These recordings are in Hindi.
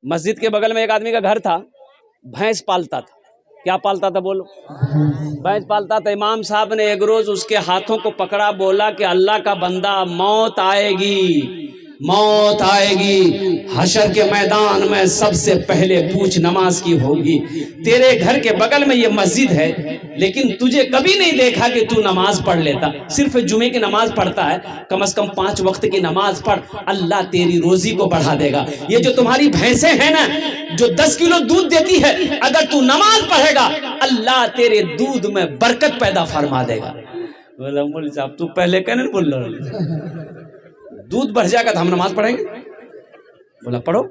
मस्जिद के बगल में एक आदमी का घर था, भैंस पालता था। क्या पालता था बोलो? भैंस पालता था। इमाम साहब ने एक रोज उसके हाथों को पकड़ा, बोला कि अल्लाह का बंदा, मौत आएगी, मौत आएगी, हशर के मैदान में सबसे पहले पूछ नमाज की होगी। तेरे घर के बगल में ये मस्जिद है, लेकिन तुझे कभी नहीं देखा कि तू नमाज पढ़ लेता। सिर्फ जुमे की नमाज पढ़ता है। कम से कम 5 वक्त की नमाज पढ़, अल्लाह तेरी रोजी को बढ़ा देगा। ये जो तुम्हारी भैंसें हैं ना, जो 10 किलो दूध देती है, अगर तू नमाज पढ़ेगा, अल्लाह तेरे दूध में बरकत पैदा फरमा देगा। बोला मौलवी साहब तू पहले कहने बोल रहा, दूध बढ़ जाएगा तो हम नमाज पढ़ेंगे। बोला पढ़ो।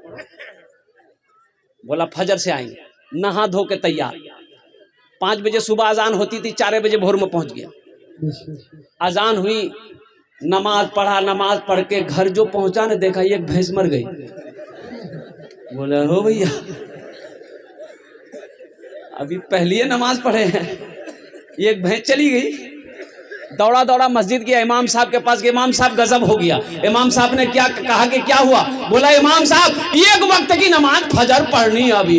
बोला फजर से आएंगे, नहा धो के तैयार। 5 बजे सुबह अजान होती थी, 4 बजे भोर में पहुंच गया। अजान हुई, नमाज पढ़ा, नमाज पढ़ के घर जो पहुंचा ने देखा एक भैंस मर गई। बोला हो भैया अभी पहली नमाज पढ़े हैं, एक भैंस चली गई। दौड़ा दौड़ा मस्जिद गया, इमाम साहब के पास गया। इमाम साहब गजब हो गया। इमाम साहब ने क्या कहा कि क्या हुआ? बोला इमाम साहब एक वक्त की नमाज फजर पढ़नी, अभी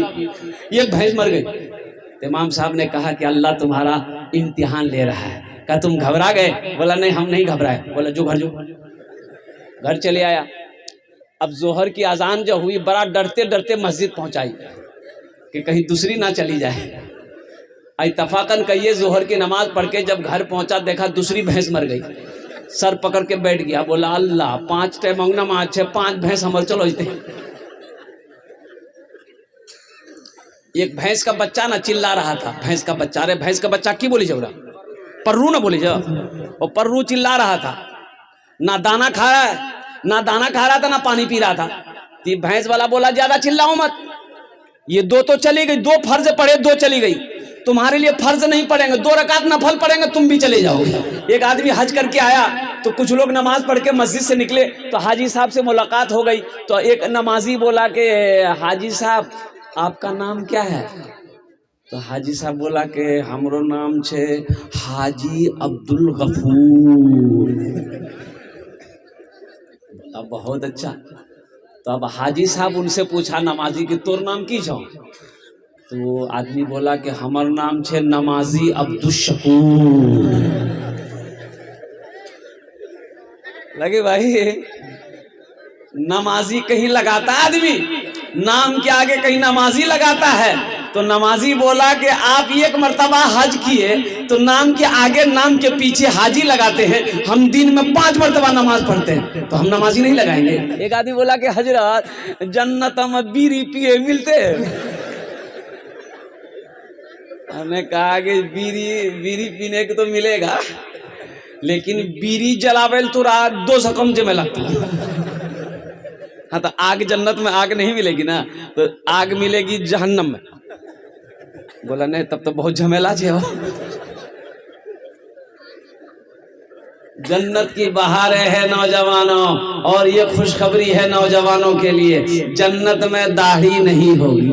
एक भैंस मर गई। तो इमाम साहब ने कहा कि अल्लाह तुम्हारा इम्तिहान ले रहा है। क्या तुम घबरा गए? बोला नहीं हम नहीं घबराए। बोला जो घर चले आया। अब जोहर की अजान जो हुई, बड़ा डरते डरते मस्जिद पहुंचाई कि कहीं दूसरी ना चली जाए। इत्तफाकन कहिए जोहर की नमाज पढ़ के जब घर पहुंचा, देखा दूसरी भैंस मर गई। सर पकड़ के बैठ गया। बोला अल्लाह 5 टाइम मंगना माच है, 5 भैंस हमर चलो। एक भैंस का बच्चा ना चिल्ला रहा था। भैंस का बच्चा, अरे भैंस का बच्चा की बोली जाओ, पर्रू ना बोली जाओ। और पर्रू चिल्ला रहा था, ना दाना खा रहा है, ना दाना खा रहा था, ना पानी पी रहा था। तो भैंस वाला बोला ज्यादा चिल्लाओ मत, ये 2 तो चली गई, 2 फर्ज पड़े, 2 चली गई। तुम्हारे लिए फर्ज नहीं पड़ेंगे, 2 रकात नफल पड़ेंगे, तुम भी चले जाओगे। एक आदमी हज करके आया, तो कुछ लोग नमाज पढ़ के मस्जिद से निकले, तो हाजी साहब से मुलाकात हो गई। तो एक नमाजी बोला कि हाजी साहब आपका नाम क्या है? तो हाजी साहब बोला कि हमरो नाम छे हाजी अब्दुल गफूर। बोला बहुत अच्छा। तो अब हाजी साहब उनसे पूछा नमाजी कि तोर नाम की छो? तो आदमी बोला कि हमार नाम छे नमाजी अब्दुल शकूर। लगे भाई नमाजी कहीं लगाता आदमी, नाम के आगे कहीं नमाजी लगाता है। तो नमाजी बोला कि आप 1 मर्तबा हज किए, तो नाम के आगे नाम के पीछे हाजी लगाते हैं। हम दिन में 5 मर्तबा नमाज पढ़ते हैं, तो हम नमाजी नहीं लगाएंगे। एक आदमी बोला कि हजरत जन्नत में बीड़ी पिए मिलते हैं। हमने कहा कि बीड़ी पीने को तो मिलेगा, लेकिन बीड़ी जलावेल तो रात 2 से कम जमे लगता। हाँ तो आग, जन्नत में आग नहीं मिलेगी ना, तो आग मिलेगी जहन्नम में। बोला नहीं तब तो बहुत झमेला छे। जन्नत की बहारें है नौजवानों, और ये खुशखबरी है नौजवानों के लिए, जन्नत में दाढ़ी नहीं होगी।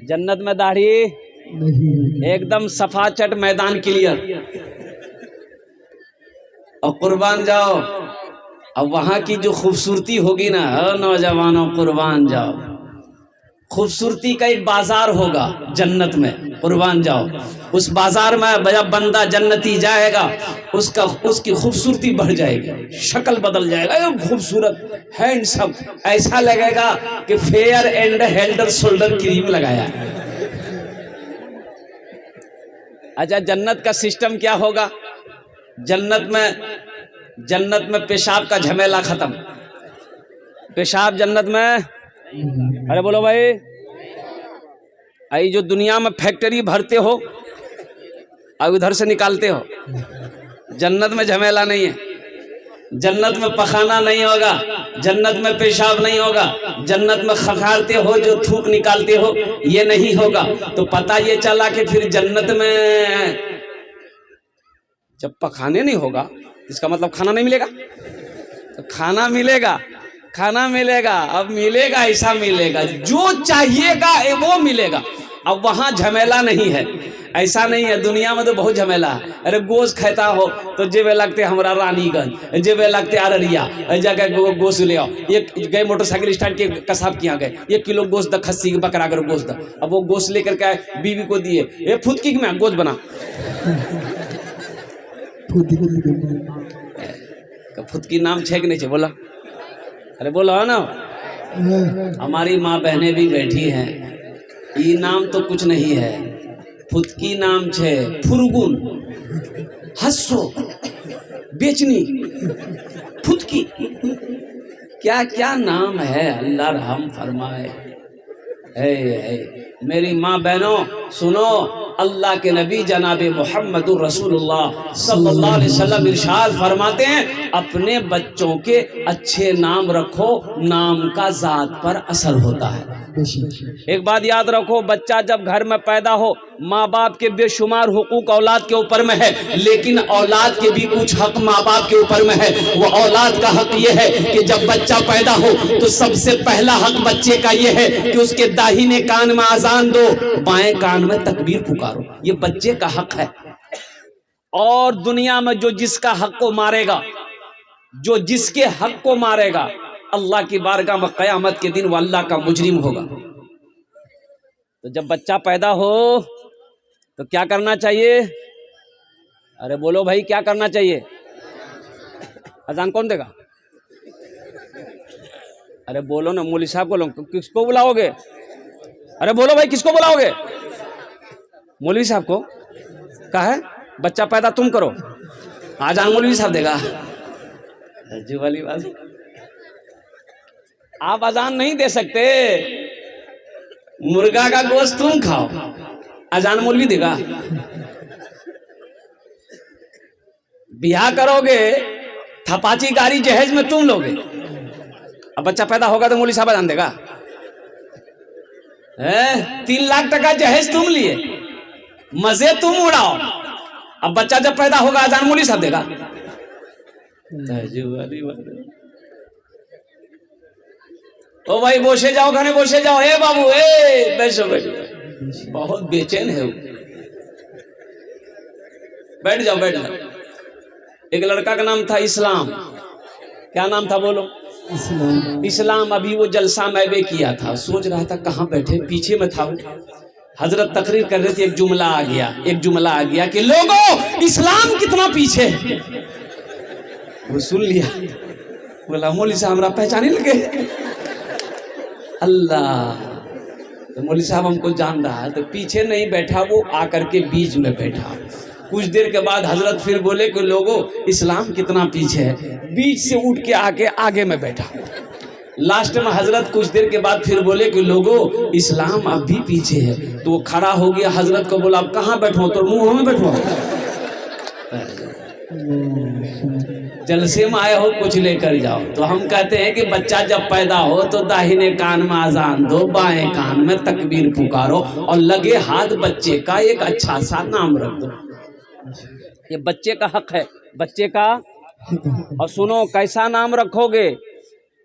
जन्नत में दाढ़ी एकदम सफाचट, मैदान क्लियर। और कुर्बान जाओ, अब वहां की जो खूबसूरती होगी ना, नौजवानों कुर्बान जाओ। खूबसूरती का एक बाजार होगा जन्नत में, कुर्बान जाओ। उस बाजार में जब बंदा जन्नती जाएगा, उसकी खूबसूरती बढ़ जाएगी, शक्ल बदल जाएगा, खूबसूरत हैंडसम, ऐसा लगेगा कि फेयर एंड हेल्डर शोल्डर क्रीम लगाया। अच्छा जन्नत का सिस्टम क्या होगा? जन्नत में पेशाब का झमेला खत्म। पेशाब जन्नत में, अरे बोलो भाई, आई जो दुनिया में फैक्ट्री भरते हो और उधर से निकालते हो, जन्नत में झमेला नहीं है। जन्नत में पखाना नहीं होगा, जन्नत में पेशाब नहीं होगा, जन्नत में खखारते हो जो थूक निकालते हो, ये नहीं होगा। तो पता ये चला कि फिर जन्नत में जब पखाने नहीं होगा, इसका मतलब खाना नहीं मिलेगा। तो खाना मिलेगा, खाना मिलेगा, अब मिलेगा, ऐसा मिलेगा जो चाहिएगा वो मिलेगा। अब वहाँ झमेला नहीं है, ऐसा नहीं है। दुनिया में तो बहुत झमेला है। अरे गोश्त खाता हो तो जेबे लगते हमारा रानीगंज, जेबे लगते अररिया, जगह गोश्त ले आओ। एक गए मोटरसाइकिल स्टैंड के कसाब के यहाँ गए, 1 किलो गोश्त द, खस्सी बकरा कर गोश्त द। अब वो गोश्त लेकर के बीवी को दिए, ये फुदकी में गोश्त बना, फुदकी नाम छे कि नहीं छे बोला? अरे बोलो है ना। हमारी माँ बहनें भी बैठी हैं, ये नाम तो कुछ नहीं है, फुदकी नाम छे, फुरगुन, हस्सो, बेचनी, फुदकी, क्या क्या नाम है, अल्लाह रहम फरमाए। मेरी माँ बहनों सुनो, अल्लाह के नबी जनाबे मोहम्मदुर रसूलुल्लाह सल्लल्लाहु अलैहि वसल्लम इरशाद फरमाते हैं, अपने बच्चों के अच्छे नाम रखो, नाम का जात पर असर होता है। एक बात याद रखो, बच्चा जब घर में पैदा हो, माँ बाप के बेशुमार हुकूक औलाद के ऊपर में है, लेकिन औलाद के भी कुछ हक माँ बाप के ऊपर में है। वो औलाद का हक ये है कि जब बच्चा पैदा हो तो सबसे पहला हक बच्चे का ये है कि उसके दाहिने कान में अजान दो, बाएं कान में तकबीर पुकारो, ये बच्चे का हक है। और दुनिया में जो जिसका हक को मारेगा, जो जिसके हक को मारेगा, अल्लाह की बारगाह में क़यामत के दिन वो अल्लाह का मुजरिम होगा। तो जब बच्चा पैदा हो तो क्या करना चाहिए? अरे बोलो भाई, क्या करना चाहिए? अजान कौन देगा? अरे बोलो ना, मौलवी साहब को किसको बुलाओगे? अरे बोलो भाई, किसको बुलाओगे? मौलवी साहब को? कहा है बच्चा पैदा तुम करो, अजान मौलवी साहब देगा? जी वाली बात, आप अजान नहीं दे सकते। मुर्गा का गोश्त तुम खाओ, अजान मौलवी देगा? बियाह करोगे, थपाची गाड़ी जहेज में तुम लोगे, अब बच्चा पैदा होगा तो मौलवी साहब अजान देगा? 3 लाख टका जहेज तुम लिए, मजे तुम उड़ाओ, अब बच्चा जब पैदा होगा अजान मौलवी साहब देगा? ओ भाई बोसे जाओ, खाने बोसे जाओ। ए बाबू, ए बैठो बैठो, बहुत बेचैन है वो। बैठ जाओ बैठ जाओ। एक लड़का का नाम था इस्लाम। क्या नाम था बोलो? इस्लाम। अभी वो जलसा मैबे किया था, सोच रहा था कहाँ बैठे, पीछे में था। हजरत तकरीर कर रहे थे, एक जुमला आ गया कि लोगों इस्लाम कितना पीछे है। वो सुन लिया, बोला मौलवी साहब हमरा पहचाने लगे। अल्लाह, तो मौलवी साहब हमको जान रहा है, तो पीछे नहीं बैठा, वो आकर के बीच में बैठा। कुछ देर के बाद हजरत फिर बोले कि लोगों इस्लाम कितना पीछे है, बीच से उठ के आके आगे में बैठा। लास्ट में हजरत कुछ देर के बाद फिर बोले कि लोगों इस्लाम अब भी पीछे है। तो वो खड़ा हो गया, हजरत को बोला अब कहाँ बैठो? तो मुंह में बैठो। जलसे में आए हो, कुछ लेकर जाओ। तो हम कहते हैं कि बच्चा जब पैदा हो तो दाहिने कान में अजान दो, बाएं कान में तकबीर पुकारो, और लगे हाथ बच्चे का एक अच्छा सा नाम रख दो। ये बच्चे का हक है, बच्चे का। और सुनो, कैसा नाम रखोगे?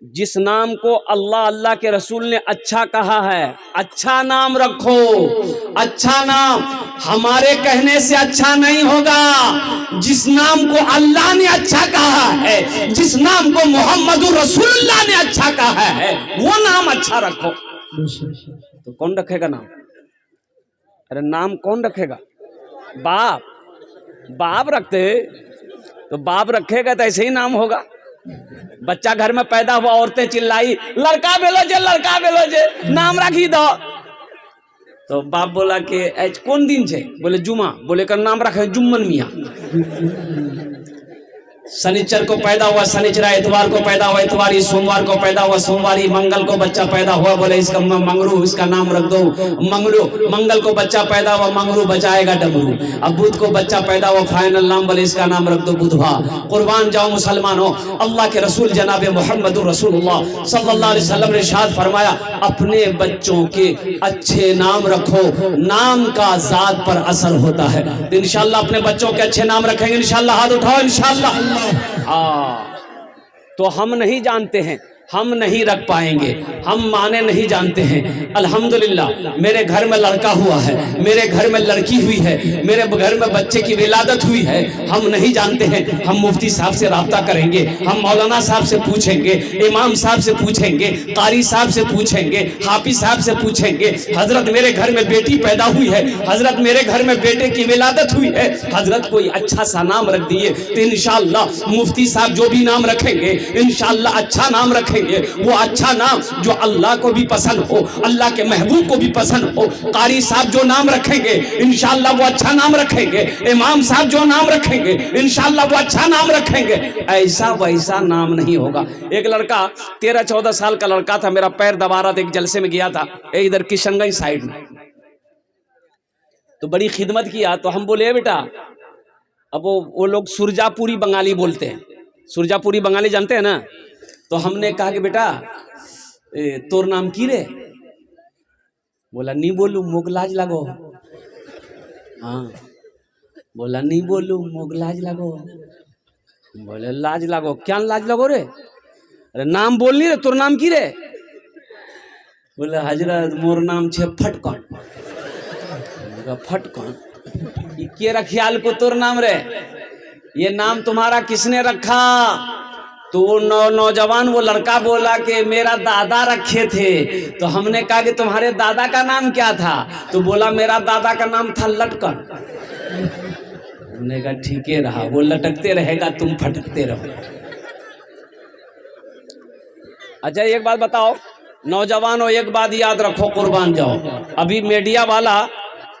जिस नाम को अल्लाह अल्लाह के रसूल ने अच्छा कहा है, अच्छा नाम रखो। अच्छा नाम हमारे कहने से अच्छा नहीं होगा। जिस नाम को अल्लाह ने अच्छा कहा है, जिस नाम को मोहम्मदुर रसूलुल्लाह ने अच्छा कहा है, वो नाम अच्छा रखो। तो कौन रखेगा नाम? अरे नाम कौन रखेगा? बाप रखते, तो बाप रखेगा तो ऐसे ही नाम होगा। बच्चा घर में पैदा हुआ, औरतें चिल्लाई लड़का बेलो जे नाम रखी दो। तो बाप बोला कि आज कौन दिन छे? बोले जुमा। बोले कर नाम रखे जुम्मन मियाँ। शनिचर को पैदा हुआ शनिचरा, इतवार को पैदा हुआ इतवारी, सोमवार को पैदा हुआ सोमवारी, मंगल को बच्चा पैदा हुआ, बोले इसका मंगरू, इसका नाम रख दो मंगरू। मंगल को बच्चा पैदा हुआ मंगरू, बचाएगा डमरू। अब बुध को बच्चा पैदा हुआ, फाइनल नाम, बोले इसका नाम रख दो बुधवा। कुर्बान जाओ मुसलमानों, अल्लाह के रसूल जनाबे मोहम्मदुर रसूलुल्लाह सल्लल्लाहु अलैहि वसल्लम ने इरशाद फरमाया, अपने बच्चों के अच्छे नाम रखो, नाम का जात पर असर होता है। तो इंशाअल्लाह अपने बच्चों के अच्छे नाम रखेंगे इंशाअल्लाह। हाथ उठाओ इंशाअल्लाह। तो हम नहीं जानते हैं हम नहीं रख पाएंगे, हम माने नहीं जानते हैं। अल्हम्दुलिल्लाह मेरे घर में लड़का हुआ है, मेरे घर में लड़की हुई है, मेरे घर में बच्चे की विलादत हुई है, हम नहीं जानते हैं। हम मुफ्ती साहब से राब्ता करेंगे, हम मौलाना साहब से पूछेंगे, इमाम साहब से पूछेंगे, कारी साहब से पूछेंगे, हाफिज साहब से पूछेंगे। हजरत मेरे घर में बेटी पैदा हुई है, हजरत मेरे घर में बेटे की विलादत हुई है, हजरत कोई अच्छा सा नाम रख दिए तो इंशाअल्लाह मुफ्ती साहब जो भी नाम रखेंगे इंशाअल्लाह अच्छा नाम रखेंगे। वो अच्छा नाम जो अल्लाह को भी पसंद हो, अल्लाह के महबूब को भी पसंद हो। कारी साहब जो नाम रखेंगे इंशाअल्लाह वो अच्छा नाम रखेंगे, इमाम साहब जो नाम रखेंगे इंशाअल्लाह वो अच्छा नाम रखेंगे। ऐसा वैसा नाम नहीं होगा। एक लड़का 13-14 साल का लड़का था, मेरा पैर दबा रहा था, एक जलसे में गया था इधर किशनगंज साइड में, तो बड़ी खिदमत किया। तो हम बोले बेटा, अब वो लोग सुरजापुरी बंगाली बोलते हैं, सुरजापुरी बंगाली जानते हैं ना। तो हमने कहा कि बेटा तोर नाम की रे? बोला नहीं बोलू मोग लाज लगो। हाँ बोला नहीं बोलू मोग लाज लगो। बोले लाज लगो क्या लाज लगो रे? अरे नाम बोल नहीं रे, तोर नाम की रे? बोले हजरत मोर नाम छे फटकन। फटकन के रखियाल को तोर नाम रे? ये नाम तुम्हारा किसने रखा? तो वो नौजवान वो लड़का बोला कि मेरा दादा रखे थे। तो हमने कहा कि तुम्हारे दादा का नाम क्या था? तो बोला मेरा दादा का नाम था लटकन। हमने कहा ठीक है रहा, वो लटकते रहेगा तुम फटकते रहो। अच्छा एक बात बताओ नौजवानों, एक बात याद रखो, कुर्बान जाओ। अभी मीडिया वाला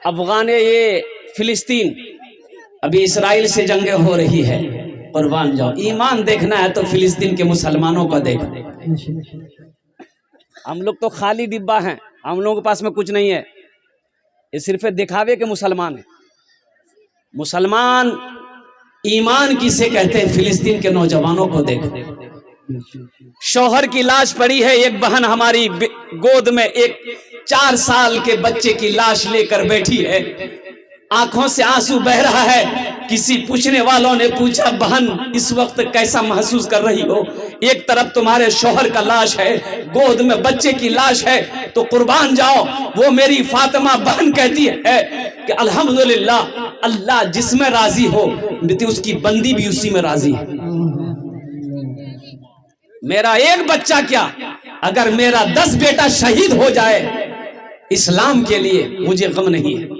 अफगान ये फिलिस्तीन, अभी इसराइल से जंगे हो रही है, कुर्बान जाओ। ईमान देखना है तो फिलिस्तीन के मुसलमानों का देखो। हम लोग तो खाली डिब्बा हैं, हम लोगों के पास में कुछ नहीं है, ये सिर्फ दिखावे के मुसलमान है। मुसलमान ईमान किसे कहते हैं? फिलिस्तीन के नौजवानों को देखो। शौहर की लाश पड़ी है, एक बहन हमारी गोद में एक 4 साल के बच्चे की लाश लेकर बैठी है, आंखों से आंसू बह रहा है। किसी पूछने वालों ने पूछा बहन इस वक्त कैसा महसूस कर रही हो? एक तरफ तुम्हारे शौहर का लाश है, गोद में बच्चे की लाश है, तो कुर्बान जाओ। वो मेरी फातिमा बहन कहती है कि अल्हम्दुलिल्लाह अल्लाह जिसमें राजी हो उसकी बंदी भी उसी में राजी है। मेरा एक बच्चा क्या, अगर मेरा 10 बेटा शहीद हो जाए इस्लाम के लिए मुझे गम नहीं है।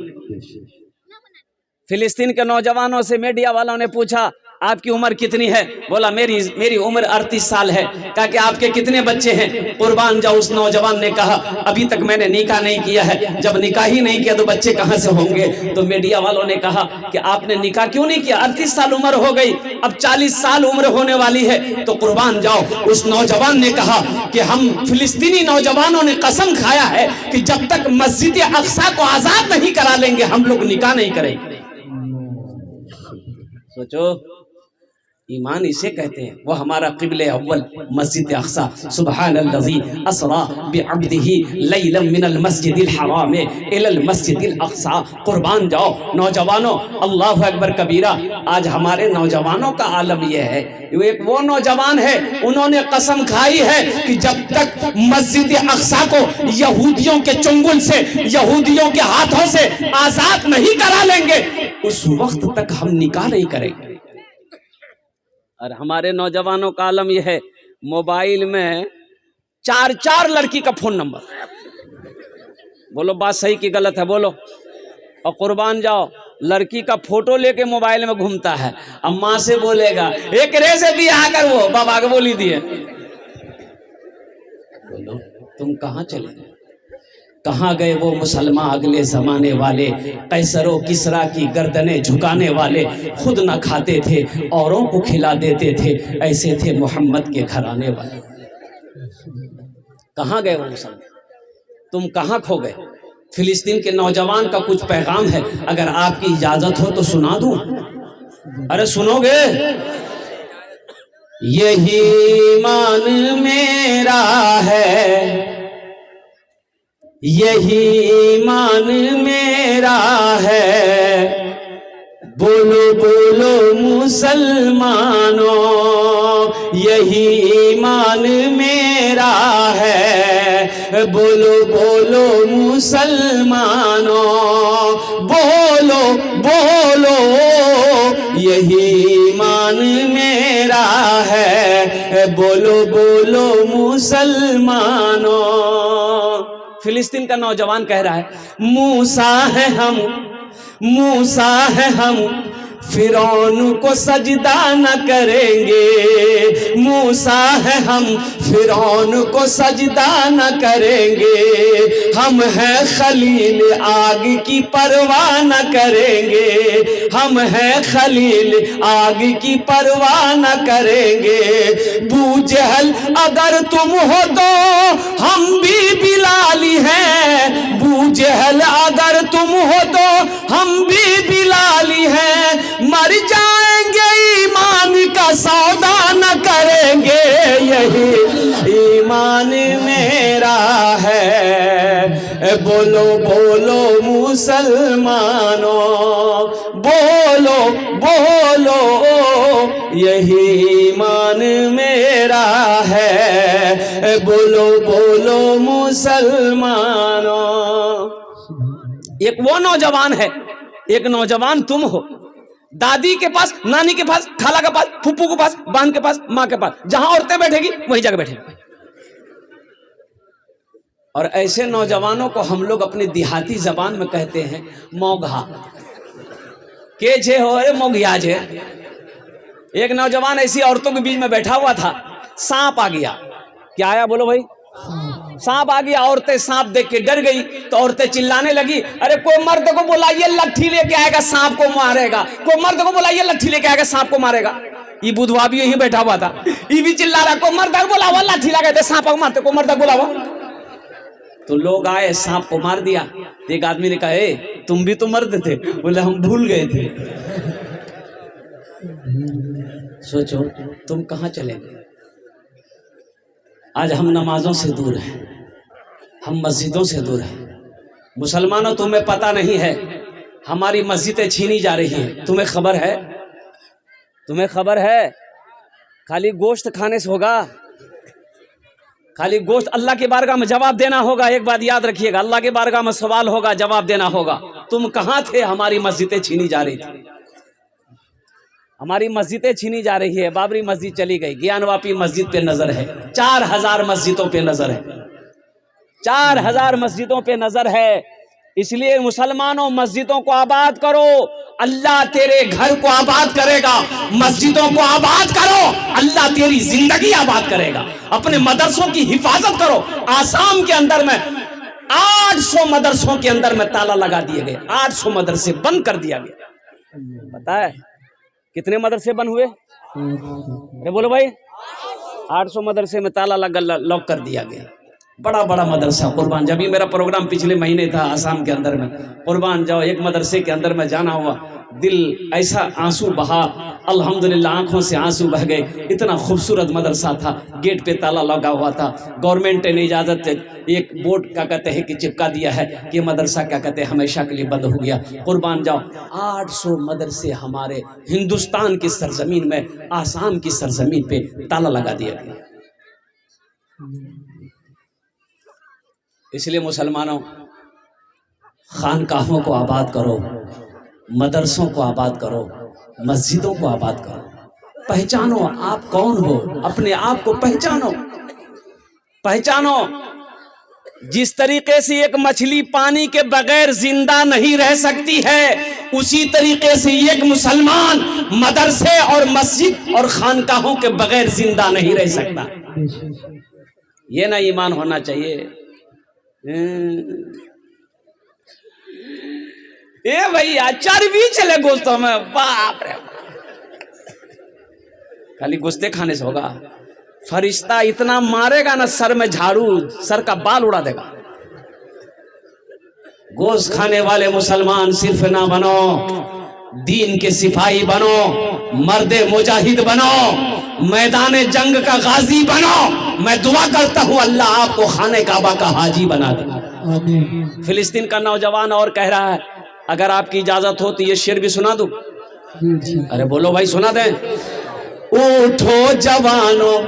फिलिस्तीन के नौजवानों से मीडिया वालों ने पूछा आपकी उम्र कितनी है? बोला मेरी उम्र 38 साल है। कहा कि आपके कितने बच्चे हैं? कुर्बान जाओ उस नौजवान ने कहा अभी तक मैंने निकाह नहीं किया है। जब निकाह ही नहीं किया तो बच्चे कहां से होंगे? तो मीडिया वालों ने कहा कि आपने निकाह क्यों नहीं किया? 38 साल उम्र हो गई, अब 40 साल उम्र होने वाली है। तो कुर्बान जाओ उस नौजवान ने कहा कि हम फिलिस्तीनी नौजवानों ने कसम खाया है कि जब तक मस्जिद अक्सा को आजाद नहीं करा लेंगे हम लोग निकाह नहीं करेंगे। सोचो ईमान इसे कहते हैं। वो हमारा क़िबले अव्वल मस्जिद अक़सा, सुब्हानल्लज़ी अस्रा बिअब्दिही लैलन मिनल मस्जिदिल हराम इलल मस्जिदिल अक़सा। कुर्बान जाओ नौजवानों, अल्लाहु अकबर कबीरा। आज हमारे नौजवानों का आलम यह है, एक वो नौजवान है उन्होंने कसम खाई है कि जब तक मस्जिद अक़सा को यहूदियों के चुंगल से, यहूदियों के हाथों से आजाद नहीं करा लेंगे उस वक्त तक हम निकाह नहीं करेंगे। और हमारे नौजवानों का आलम यह है, मोबाइल में 4 लड़की का फोन नंबर। बोलो बात सही कि गलत है? बोलो। और कुर्बान जाओ लड़की का फोटो लेके मोबाइल में घूमता है। अब माँ से बोलेगा एक रे से भी आकर वो बाबा को बोली दिए। बोलो तुम कहाँ चले गए? कहाँ गए वो मुसलमान अगले जमाने वाले? कैसरो किसरा की गर्दनें झुकाने वाले, खुद न खाते थे औरों को खिला देते थे, ऐसे थे मोहम्मद के घराने वाले। कहाँ गए वो मुसलमान? तुम कहाँ खो गए? फिलिस्तीन के नौजवान का कुछ पैगाम है, अगर आपकी इजाजत हो तो सुना दूं। अरे सुनोगे? यही ईमान मेरा है, यही ईमान मेरा है, बोलो बोलो मुसलमानों यही ईमान मेरा मेरा है। बोलो बोलो मुसलमानों, बोलो बोलो यही ईमान मेरा है। बोलो बोलो मुसलमानों। फिलिस्तीन का नौजवान कह रहा है, मूसा है हम, मूसा है हम, फिरौन को सजदा न करेंगे। मूसा है हम, फिरौन को सजदा न करेंगे। हम हैं खलील, आग की परवाह न करेंगे। हम हैं खलील, आग की परवाह न करेंगे। बू जहल अगर तुम हो तो हम भी बिलाली हैं। बू जहल अगर तुम हो तो हम भी बिलाली हैं। मर जाएंगे ईमान का सौदा न करेंगे, यही ईमान मेरा है। बोलो बोलो मुसलमानों, बोलो बोलो यही ईमान मेरा है। बोलो बोलो मुसलमानों। एक वो नौजवान है, एक नौजवान तुम हो। दादी के पास, नानी के पास, खाला के पास, फूफू के पास, बहन के पास, माँ के पास, जहां औरतें बैठेगी वही जगह बैठेगी। और ऐसे नौजवानों को हम लोग अपनी देहाती जबान में कहते हैं मौघा के छे हो रे मौघिया छे। एक नौजवान ऐसी औरतों के बीच में बैठा हुआ था, सांप आ गया। क्या आया बोलो भाई? सांप आ गया। औरतें सांप देख के डर गई तो औरतें चिल्लाने लगी, अरे कोई मर्द को बुलाइए, लाठी लेके आएगा, सांप को मारेगा। कोई मर्द को बुलाइए, लाठी लेके आएगा, सांप को मारेगा। ये बुधवा भी यहीं बैठा हुआ था, ये भी चिल्ला रहा, को मर्द को बुलावा, लाठी लगा सांप को मारते, को मर्द को बुलावा। तो लोग आए, सांप को मार दिया। एक आदमी ने कहा, ए तुम भी तो मर्द थे। बोले हम भूल गए थे। सोचो तुम कहां चले गए। आज हम नमाजों से दूर हैं, हम मस्जिदों से दूर हैं। मुसलमानों तुम्हें पता नहीं है, हमारी मस्जिदें छीनी जा रही हैं। तुम्हें खबर है? तुम्हें खबर है? खाली गोश्त खाने से होगा? खाली गोश्त? अल्लाह की बारगाह में जवाब देना होगा। एक बात याद रखिएगा, अल्लाह की बारगाह में सवाल होगा, जवाब देना होगा। तुम कहां थे? हमारी मस्जिदें छीनी जा रही थी, हमारी मस्जिदें छीनी जा रही है। बाबरी मस्जिद चली गई, ज्ञानवापी मस्जिद पे नजर है, 4000 मस्जिदों पे नजर है, 4000 मस्जिदों पे नजर है। इसलिए मुसलमानों मस्जिदों को आबाद करो, अल्लाह तेरे घर को आबाद करेगा। मस्जिदों को आबाद करो, अल्लाह तेरी जिंदगी आबाद करेगा। अपने मदरसों की हिफाजत करो। आसाम के अंदर में 800 मदरसों के अंदर में ताला लगा दिए गए, 800 मदरसे बंद कर दिया गया। पता है कितने मदरसे बंद हुए? ये बोलो भाई, 800 मदरसे में ताला लगा, लॉक कर दिया गया। बड़ा बड़ा मदरसा कुर्बान, जब भी मेरा प्रोग्राम पिछले महीने था आसाम के अंदर में, कुर्बान जाओ, एक मदरसे के अंदर में जाना हुआ, दिल ऐसा आंसू बहा, अल्हम्दुलिल्लाह आंखों से आंसू बह गए। इतना खूबसूरत मदरसा था, गेट पे ताला लगा हुआ था। गवर्नमेंट ने इजाज़त, एक बोर्ड क्या कहते हैं कि चिपका दिया है कि मदरसा क्या कहते हैं हमेशा के लिए बंद हो गया। कुर्बान जाओ, 800 मदरसे हमारे हिंदुस्तान की सरजमीन में, आसाम की सरजमीन पे ताला लगा दिया गया। इसलिए मुसलमानों, खानकाहों को आबाद करो, मदरसों को आबाद करो, मस्जिदों को आबाद करो। पहचानो आप कौन हो, अपने आप को पहचानो, पहचानो। जिस तरीके से एक मछली पानी के बगैर जिंदा नहीं रह सकती है, उसी तरीके से एक मुसलमान मदरसे और मस्जिद और खानकाहों के बगैर जिंदा नहीं रह सकता। ये ना ईमान होना चाहिए। ए भैया चर्बी चले गोश्तों में, बाप रे, खाली गोश्ते खाने से होगा? फरिश्ता इतना मारेगा ना, सर में झाड़ू, सर का बाल उड़ा देगा। गोश्त खाने वाले मुसलमान सिर्फ ना बनो, दीन के सिपाही बनो, मर्दे मुजाहिद बनो, मैदान जंग का गाजी बनो। मैं दुआ करता हूं अल्लाह आपको खाने काबा का हाजी बना दे। फिलिस्तीन का नौजवान और कह रहा है, अगर आपकी इजाजत हो तो ये शेर भी सुना दूं? अरे बोलो भाई, सुना दें। उठो जवानों,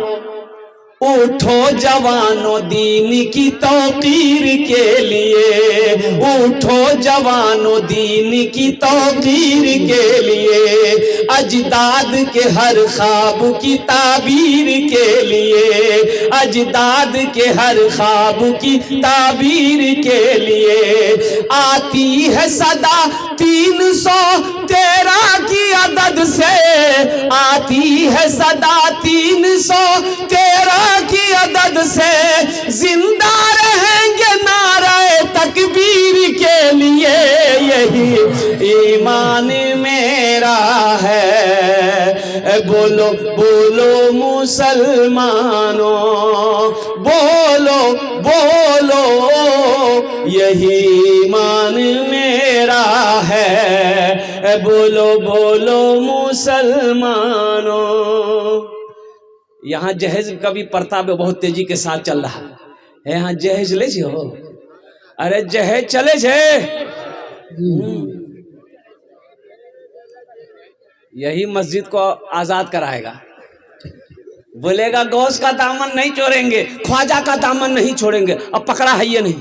उठो जवानों दीन की तौकीर के लिए, उठो जवानों दीन की तौकीर के लिए, अजदाद के हर ख्वाब की ताबीर के लिए, अजदाद के हर ख्वाब की ताबीर के लिए। आती है सदा 313 की अदद से, आती है सदा 313 की अदद से, जिंदा रहेंगे नारे तकबीर के लिए। यही ईमान मेरा है, बोलो बोलो मुसलमानों, बोलो बोलो, यही ईमान मेरा है, बोलो बोलो मुसलमानों। यहाँ जहेज का भी प्रताप बहुत तेजी के साथ चल रहा है। यहाँ जहेज ले जो, अरे जहेज चले छे। यही मस्जिद को आजाद कराएगा। बोलेगा गौस का दामन नहीं छोड़ेंगे, ख्वाजा का दामन नहीं छोड़ेंगे। अब पकड़ा है ये नहीं,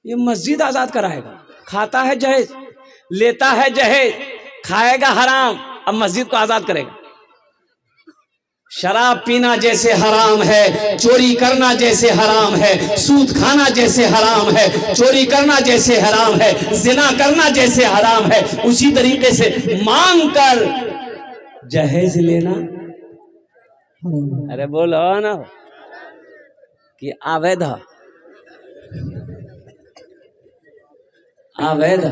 ये मस्जिद आजाद कराएगा। खाता है जहेज, लेता है जहेज, खाएगा हराम, अब मस्जिद को आजाद करेगा। शराब पीना जैसे हराम है, चोरी करना जैसे हराम है, सूद खाना जैसे हराम है, चोरी करना जैसे हराम है, जिना करना जैसे हराम है, उसी तरीके से मांग कर जहेज लेना। अरे बोलो ना कि अवैध, अवैध।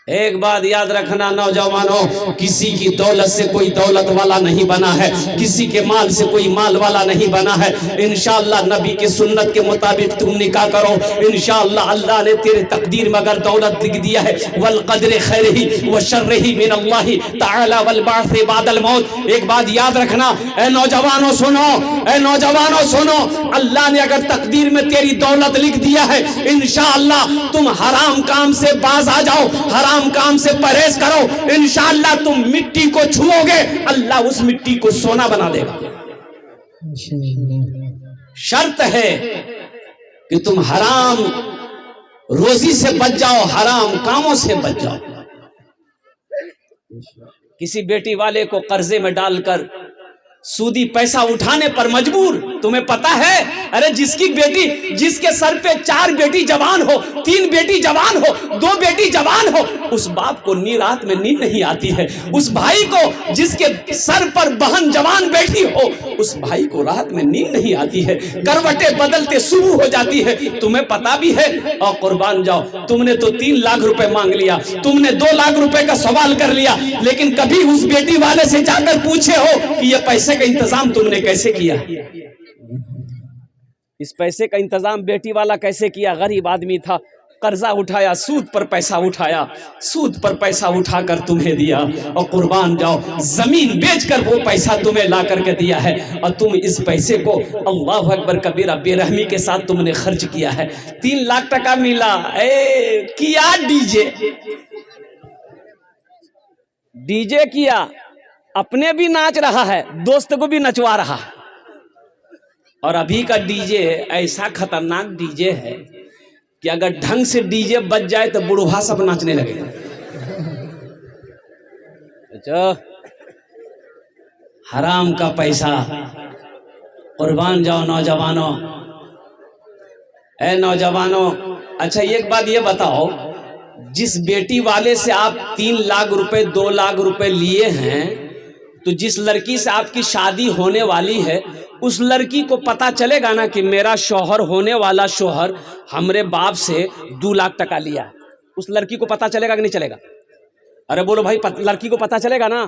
एक बात याद रखना नौजवानों, किसी की दौलत से कोई दौलत वाला नहीं बना है, किसी के माल से कोई माल वाला नहीं बना है। इंशाअल्लाह नबी के सुन्नत के मुताबिक तुम निकाह करो, इंशाअल्लाह अल्लाह ने तेरे तकदीर में अगर दौलत लिख दिया है, वल क़द्र खैरिही व शर्रिही मिन अल्लाह तआला वल बाअस बादल मौत। एक बात याद रखना ए नौजवानों सुनो, ए नौजवानों सुनो, अल्लाह ने अगर तकदीर में तेरी दौलत लिख दिया है, इंशाअल्लाह तुम हराम काम से बाज आ जाओ, हराम काम से परहेज करो, इंशाअल्लाह तुम मिट्टी को छुओगे, अल्लाह उस मिट्टी को सोना बना देगा। शर्त है कि तुम हराम रोजी से बच जाओ, हराम कामों से बच जाओ। किसी बेटी वाले को कर्जे में डालकर सूदी पैसा उठाने पर मजबूर, तुम्हें पता है, अरे जिसकी बेटी, जिसके सर पे 4 बेटी जवान हो, 3 बेटी जवान हो, 2 बेटी जवान हो, उस बाप को रात में नींद नहीं आती है। उस भाई को जिसके सर पर बहन जवान बैठी हो, उस भाई को रात में नींद नहीं आती है, करवटें बदलते सुबह हो जाती है। तुम्हें पता भी है, और कुर्बान जाओ, तुमने तो 3 लाख रुपए मांग लिया, तुमने 2 लाख रुपए का सवाल कर लिया, लेकिन कभी उस बेटी वाले से जाकर पूछे हो कि ये पैसे का इंतजाम तुमने कैसे किया? इस पैसे का इंतजाम बेटी वाला कैसे किया? गरीब आदमी था, कर्जा उठाया, सूद पर पैसा उठाया, सूद पर पैसा उठाकर तुम्हें दिया, और कुर्बान जाओ जमीन बेचकर वो पैसा तुम्हें ला करके दिया है, और तुम इस पैसे को अल्लाह अकबर कबीरा बेरहमी के साथ तुमने खर्च किया है। 3 लाख टका मिला, किया डीजे किया, अपने भी नाच रहा है, दोस्त को भी नचवा रहा है। और अभी का डीजे ऐसा खतरनाक डीजे है कि अगर ढंग से डीजे बज जाए तो बुढ़वा सब नाचने लगेगा। अच्छा, हराम का पैसा, कुर्बान जाओ नौजवानों, ए नौजवानों। अच्छा एक बात ये बताओ, जिस बेटी वाले से आप 3 लाख रुपए 2 लाख रुपए लिए हैं, तो जिस लड़की से आपकी शादी होने वाली है, उस लड़की को पता चलेगा ना कि मेरा शौहर होने वाला शौहर हमरे बाप से 2 लाख टका लिया। उस लड़की को पता चलेगा कि नहीं चलेगा? अरे बोलो भाई, लड़की को पता चलेगा ना?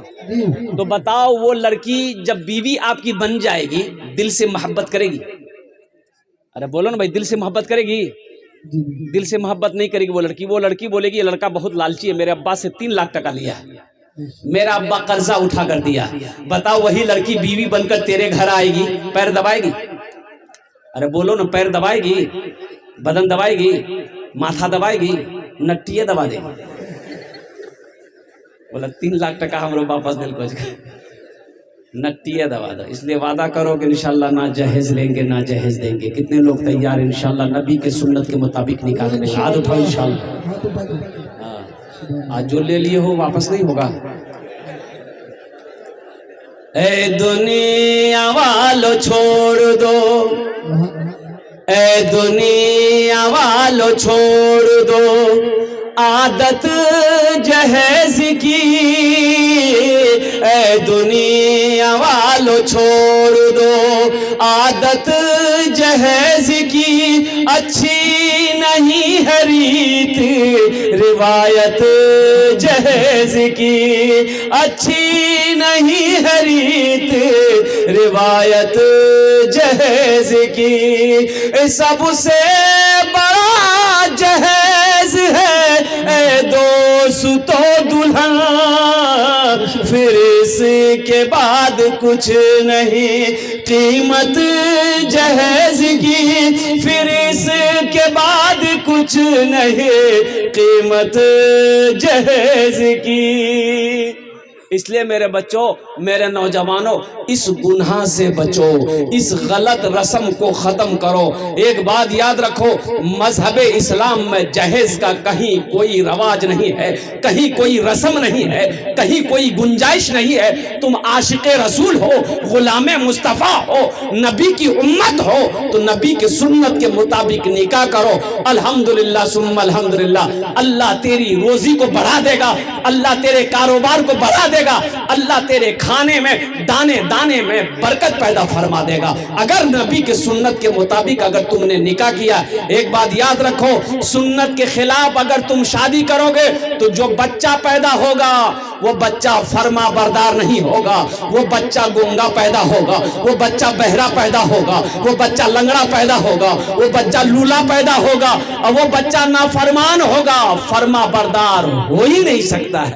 तो बताओ, वो लड़की जब बीवी आपकी बन जाएगी, दिल से मोहब्बत करेगी? अरे बोलो ना भाई, दिल से मोहब्बत करेगी? दिल से मोहब्बत नहीं करेगी वो लड़की। वो लड़की बोलेगी ये लड़का बहुत लालची है, मेरे अब्बा से 3 लाख टका लिया है, मेरा अब्बा कर्जा उठा कर दिया। बताओ, वही लड़की बीवी बनकर तेरे घर आएगी, पैर दबाएगी? अरे बोलो ना, पैर दबाएगी, बदन दबाएगी, माथा दबाएगी, नट्टिए दबा देगी। बोला 3 लाख टका हमरो वापस दिल को नकटिया दबा दो। इसलिए वादा करो कि इंशाल्लाह ना जहेज लेंगे ना जहेज देंगे। कितने लोग तैयार इंशाल्लाह नबी के सुन्नत के मुताबिक निकाह करेंगे? हाथ उठाओ इंशाल्लाह। हाँ, आज जो ले लिए हो वापस नहीं होगा। ए दुनिया वालों छोड़ दो, ए दुनिया वालों छोड़ दो आदत जहेज की, ए दुनिया वालों छोड़ दो आदत जहेज की। अच्छी नहीं है रीत रिवायत जहेज की, अच्छी नहीं है रीत रिवायत जहेज की। सबसे बड़ा जहेज है ए दोस्तों दुल्हन, फिर इसके बाद कुछ नहीं कीमत जहेज की, फिर इसके बाद कुछ नहीं कीमत जहेज की। इसलिए मेरे बच्चों, मेरे नौजवानों, इस गुनाह से बचो, इस गलत रस्म को ख़त्म करो। एक बात याद रखो, मजहब इस्लाम में जहेज का कहीं कोई रवाज नहीं है, कहीं कोई रस्म नहीं है, कहीं कोई गुंजाइश नहीं है। तुम आशिक़ रसूल हो, गुलाम मुस्तफ़ा हो, नबी की उम्मत हो, तो नबी के सुन्नत के मुताबिक निकाह करो। अल्हम्दुलिल्लाह सुम्मा अल्हम्दुलिल्लाह, अल्लाह तेरी रोजी को बढ़ा देगा, अल्लाह तेरे कारोबार को बढ़ा देगा, अल्लाह तेरे खाने में दाने दाने में बरकत पैदा फरमा देगा। अगर नबी के सुन्नत के मुताबिक अगर तुमने निकाह किया, एक बात याद रखो, सुन्नत के खिलाफ अगर तुम शादी करोगे तो जो बच्चा पैदा होगा वो बच्चा फरमा बरदार नहीं होगा, वो बच्चा गूंगा पैदा होगा, वो बच्चा बहरा पैदा होगा, वो बच्चा लंगड़ा पैदा होगा, वो बच्चा लूला पैदा होगा, और वो बच्चा नाफरमान होगा, फरमा बरदार हो ही नहीं सकता है।